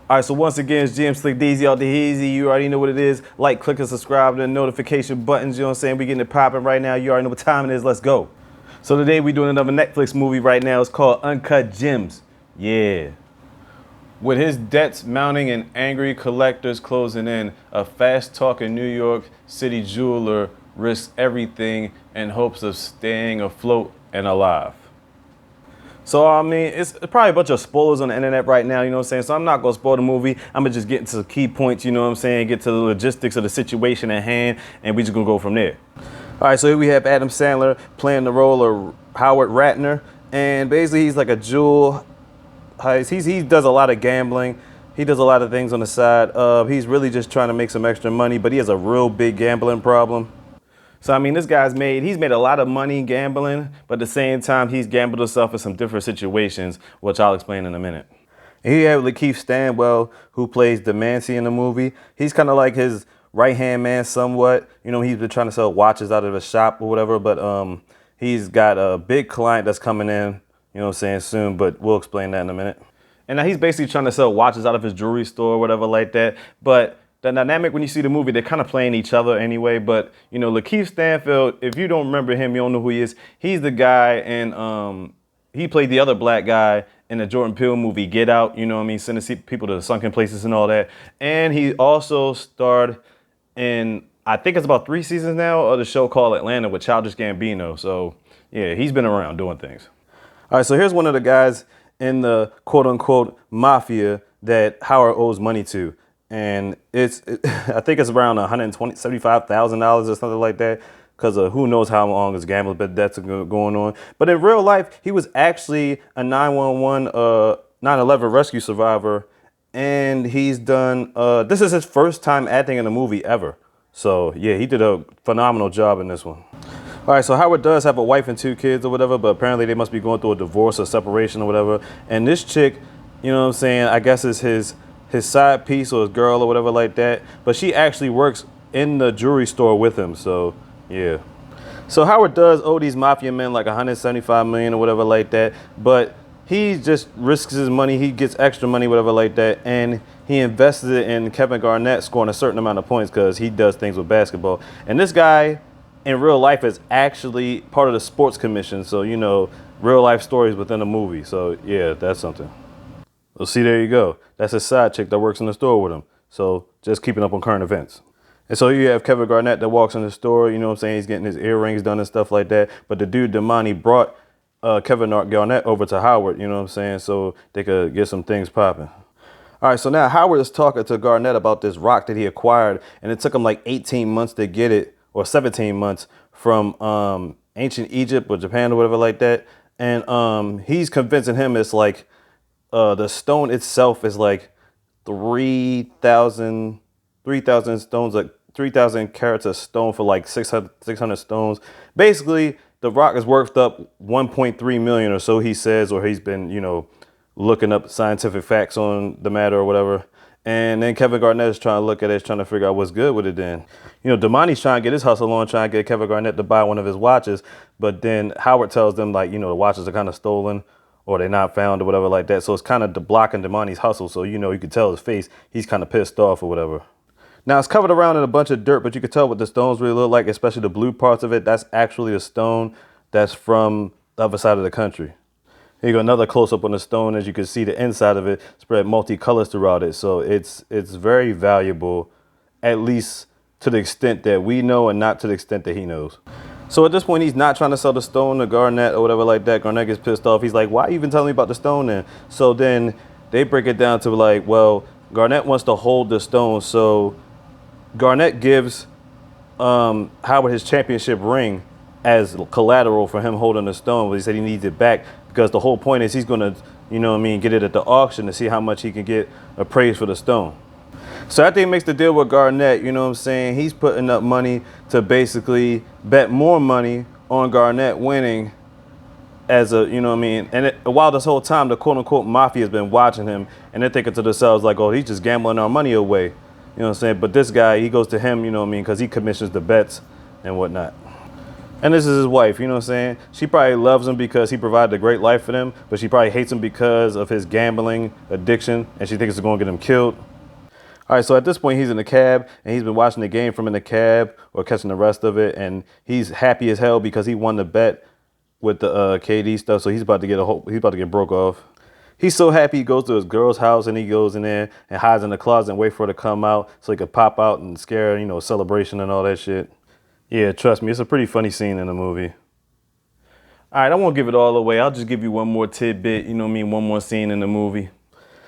All right, so once again, it's GM Slickdeezy out the easy. You already know what it is. Like, click, and subscribe to the notification buttons. You know what I'm saying? We getting it popping right now. You already know what time it is. Let's go. So today we doing another Netflix movie right now. It's called Uncut Gems. Yeah. With his debts mounting and angry collectors closing in, a fast-talking New York City jeweler risks everything in hopes of staying afloat and alive. So, I mean, it's probably a bunch of spoilers on the internet right now, you know what I'm saying? So I'm not going to spoil the movie. I'm going to just get into the key points, you know what I'm saying? Get to the logistics of the situation at hand, and we just going to go from there. All right, so here we have Adam Sandler playing the role of Howard Ratner. And basically, he's like a jewel heist. He does a lot of gambling. He does a lot of things on the side. He's really just trying to make some extra money, but he has a real big gambling problem. So, I mean, he's made a lot of money gambling, but at the same time, he's gambled himself in some different situations, which I'll explain in a minute. And here you have Lakeith Stanwell, who plays M.S.E in the movie. He's kind of like his right-hand man somewhat. You know, he's been trying to sell watches out of a shop or whatever, but he's got a big client that's coming in, you know what I'm saying, soon, but we'll explain that in a minute. And now he's basically trying to sell watches out of his jewelry store or whatever like that, but the dynamic when you see the movie, they're kind of playing each other anyway. But, you know, Lakeith Stanfield, if you don't remember him, you don't know who he is. He's the guy, and he played the other black guy in the Jordan Peele movie, Get Out, you know what I mean, sending people to sunken places and all that. And he also starred in, I think it's about 3 seasons now, of the show called Atlanta with Childish Gambino. So, yeah, he's been around doing things. All right, so here's one of the guys in the quote-unquote mafia that Howard owes money to. And I think it's around $175,000 or something like that, because of who knows how long his gambling debts are going on. But in real life, he was actually a 911, 9/11 rescue survivor, and he's done. This is his first time acting in a movie ever. So yeah, he did a phenomenal job in this one. All right, so Howard does have a wife and 2 kids or whatever, but apparently they must be going through a divorce or separation or whatever. And this chick, you know what I'm saying, I guess is his side piece or his girl or whatever like that, but she actually works in the jewelry store with him. So yeah, so Howard does owe these mafia men like 175 million or whatever like that, but he just risks his money. He gets extra money, whatever like that, and he invested it in Kevin Garnett scoring a certain amount of points because he does things with basketball. And this guy in real life is actually part of the sports commission, so you know, real life stories within a movie. So yeah, that's something. Well, see, there you go. That's his side chick that works in the store with him. So just keeping up on current events. And so you have Kevin Garnett that walks in the store, you know what I'm saying? He's getting his earrings done and stuff like that. But the dude, Damani, brought Kevin Garnett over to Howard, you know what I'm saying? So they could get some things popping. All right, so now Howard is talking to Garnett about this rock that he acquired. And it took him like 18 months to get it, or 17 months from ancient Egypt or Japan or whatever like that. And he's convincing him it's like, the stone itself is like 3,000 stones, like 3,000 carats of stone for like 600 stones. Basically, the rock is worth up 1.3 million or so, he says, or he's been, you know, looking up scientific facts on the matter or whatever. And then Kevin Garnett is trying to look at it, trying to figure out what's good with it then. You know, Damani's trying to get his hustle on, trying to get Kevin Garnett to buy one of his watches. But then Howard tells them, like, you know, the watches are kind of stolen, or they're not found or whatever like that. So it's kind of blocking Damani's hustle. So, you know, you can tell his face, he's kind of pissed off or whatever. Now, it's covered around in a bunch of dirt, but you can tell what the stones really look like, especially the blue parts of it. That's actually a stone that's from the other side of the country. Here you go, another close-up on the stone. As you can see, the inside of it spread multicolors throughout it. So it's very valuable, at least to the extent that we know and not to the extent that he knows. So at this point, he's not trying to sell the stone to Garnett or whatever like that. Garnett gets pissed off. He's like, why are you even telling me about the stone then? So then they break it down to like, well, Garnett wants to hold the stone. So Garnett gives Howard his championship ring as collateral for him holding the stone. But he said he needs it back because the whole point is he's going to, you know what I mean, get it at the auction to see how much he can get appraised for the stone. So after he makes the deal with Garnett, you know what I'm saying, he's putting up money to basically bet more money on Garnett winning as a, you know what I mean, and while this whole time the quote-unquote mafia has been watching him, and they're thinking to themselves like, oh, he's just gambling our money away, you know what I'm saying, but this guy, he goes to him, you know what I mean, because he commissions the bets and whatnot. And this is his wife, you know what I'm saying? She probably loves him because he provided a great life for them, but she probably hates him because of his gambling addiction, and she thinks it's going to get him killed. All right, so at this point, he's in the cab, and he's been watching the game from in the cab or catching the rest of it, and he's happy as hell because he won the bet with the KD stuff, so he's about to get broke off. He's so happy he goes to his girl's house, and he goes in there and hides in the closet and wait for her to come out so he could pop out and scare her, celebration and all that shit. Yeah, trust me, it's a pretty funny scene in the movie. All right, I won't give it all away. I'll just give you one more tidbit, one more scene in the movie.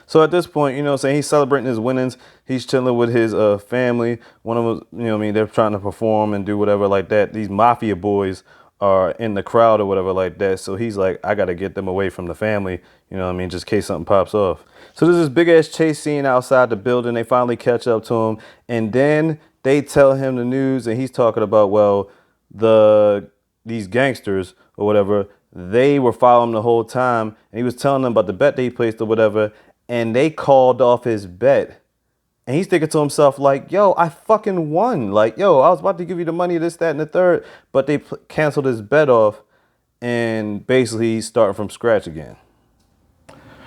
So at this point, he's celebrating his winnings. He's chilling with his family. One of them, they're trying to perform and do whatever like that. These mafia boys are in the crowd or whatever like that. So he's like, I got to get them away from the family, just in case something pops off. So there's this big ass chase scene outside the building. They finally catch up to him. And then they tell him the news, and he's talking about, well, these gangsters or whatever, they were following him the whole time, and he was telling them about the bet they placed or whatever, and they called off his bet. And he's thinking to himself, like, yo, I fucking won. Like, yo, I was about to give you the money, this, that, and the third, but they canceled his bet off, and basically he's starting from scratch again.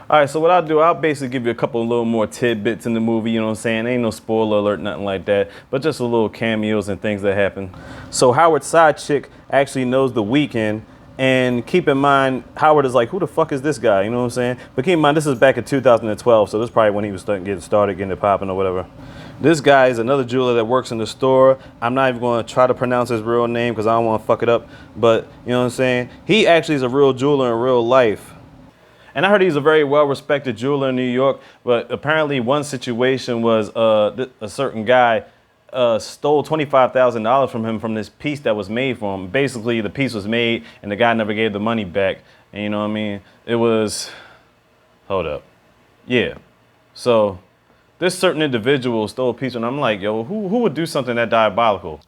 All right, so what I'll do, I'll basically give you a couple little more tidbits in the movie, you know what I'm saying? Ain't no spoiler alert, nothing like that, but just a little cameos and things that happen. So Howard's side chick actually knows The Weeknd, and keep in mind, Howard is like, who the fuck is this guy, you know what I'm saying? But keep in mind, this is back in 2012, so this is probably when he was getting it popping or whatever. This guy is another jeweler that works in the store. I'm not even going to try to pronounce his real name because I don't want to fuck it up, but you know what I'm saying? He actually is a real jeweler in real life. And I heard he's a very well-respected jeweler in New York, but apparently one situation was a certain guy stole $25,000 from him from this piece that was made for him. Basically, the piece was made, and the guy never gave the money back. And you know what I mean? It was... Hold up. Yeah. So this certain individual stole a piece, and I'm like, yo, who would do something that diabolical?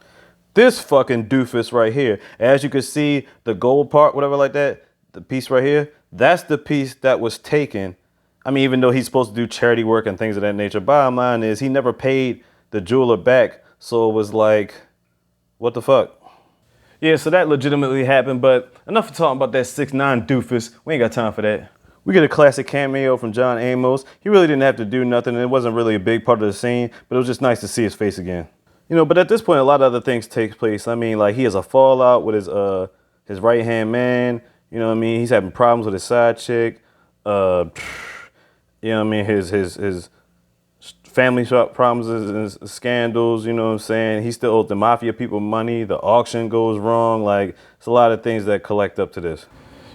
This fucking doofus right here. As you can see, the gold part, whatever like that, the piece right here, that's the piece that was taken. I mean, even though he's supposed to do charity work and things of that nature, bottom line is he never paid the jeweler back. So it was like, what the fuck? Yeah, so that legitimately happened, but enough of talking about that 6'9" doofus. We ain't got time for that. We get a classic cameo from John Amos. He really didn't have to do nothing, and it wasn't really a big part of the scene, but it was just nice to see his face again. But at this point, a lot of other things take place. I mean, like, he has a fallout with his right-hand man. You know what I mean? He's having problems with his side chick. You know what I mean? His family problems and scandals, you know what I'm saying? He still owes the mafia people money. The auction goes wrong. Like, it's a lot of things that collect up to this.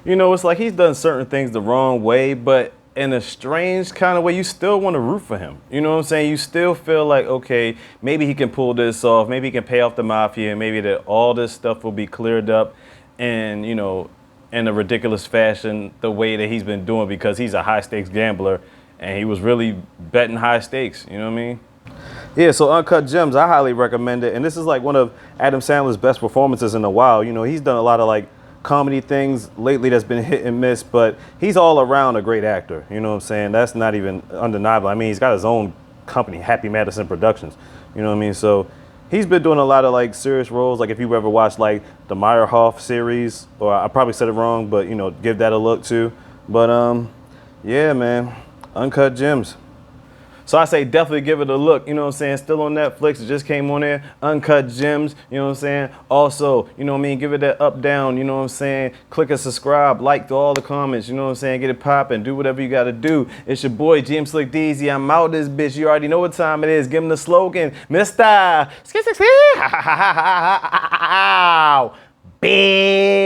It's like he's done certain things the wrong way, but in a strange kind of way, you still want to root for him. You know what I'm saying? You still feel like, okay, maybe he can pull this off. Maybe he can pay off the mafia. Maybe that all this stuff will be cleared up and, in a ridiculous fashion, the way that he's been doing, because he's a high stakes gambler and he was really betting high stakes. You know what I mean? Yeah, so Uncut Gems, I highly recommend it. And this is like one of Adam Sandler's best performances in a while. He's done a lot of like comedy things lately that's been hit and miss, but he's all around a great actor. You know what I'm saying? That's not even undeniable. I mean, he's got his own company, Happy Madison Productions. You know what I mean? So he's been doing a lot of like serious roles. Like if you ever watched like the Meyerhoff series, or I probably said it wrong, but give that a look too. But yeah, man, Uncut Gems. So I say definitely give it a look, you know what I'm saying? Still on Netflix, it just came on there, Uncut Gems, you know what I'm saying? Also, you know what I mean, give it that up, down, you know what I'm saying? Click and subscribe, like all the comments, you know what I'm saying? Get it popping, do whatever you gotta do. It's your boy, GM Slickdeezy, I'm out this bitch, you already know what time it is. Give him the slogan, Mr. Bitch.